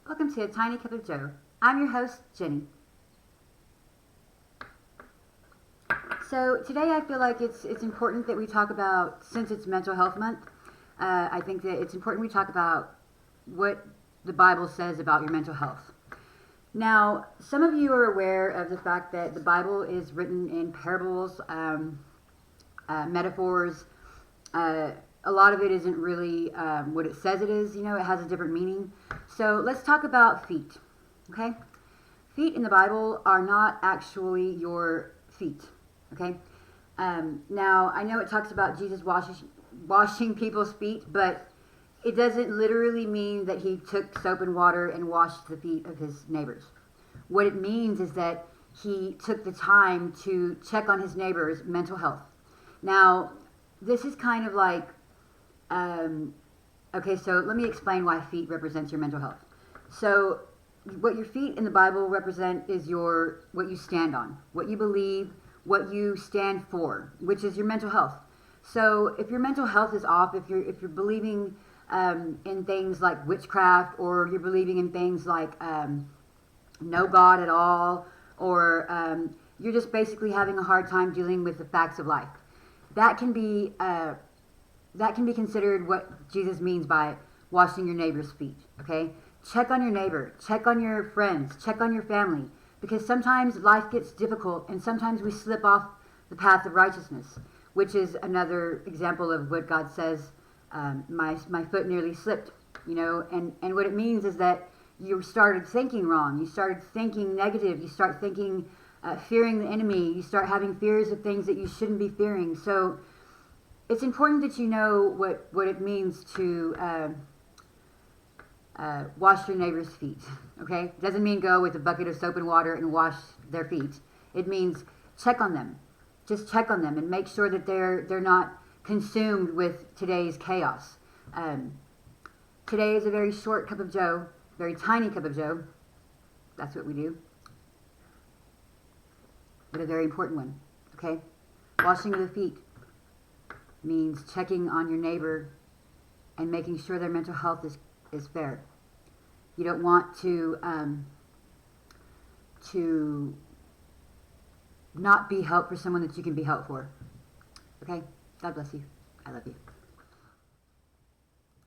Welcome to A Tiny Cup of Joe. I'm your host, Jenny. So today I feel like it's important that we talk about, since it's Mental Health Month, I think that it's important we talk about what the Bible says about your mental health. Now, some of you are aware of the fact that the Bible is written in parables, metaphors. A lot of it isn't really what it says it is. It has a different meaning. So let's talk about feet, okay? Feet in the Bible are not actually your feet, okay? Now, I know it talks about Jesus washing people's feet, but it doesn't literally mean that he took soap and water and washed the feet of his neighbors. What it means is that he took the time to check on his neighbor's mental health. Now, this is kind of like, okay, so let me explain why feet represents your mental health. So what your feet in the Bible represent is what you stand on, what you believe, what you stand for, which is your mental health. So if your mental health is off, if you're believing in things like witchcraft, or you're believing in things like no God at all, or you're just basically having a hard time dealing with the facts of life, that can be considered what Jesus means by washing your neighbor's feet. Okay, check on your neighbor, check on your friends, check on your family, because sometimes life gets difficult and sometimes we slip off the path of righteousness, which is another example of what God says. My foot nearly slipped, and what it means is that you started thinking wrong, you started thinking negative, you start thinking, fearing the enemy, you start having fears of things that you shouldn't be fearing. So it's important that you know what it means to wash your neighbor's feet, okay? It doesn't mean go with a bucket of soap and water and wash their feet. It means check on them. Just check on them and make sure that they're not consumed with today's chaos. Today is a very short cup of joe, very tiny cup of joe. That's what we do. But a very important one, okay? Washing of the feet means checking on your neighbor and making sure their mental health is fair. You don't want to not be help for someone that you can be help for. Okay? God bless you. I love you.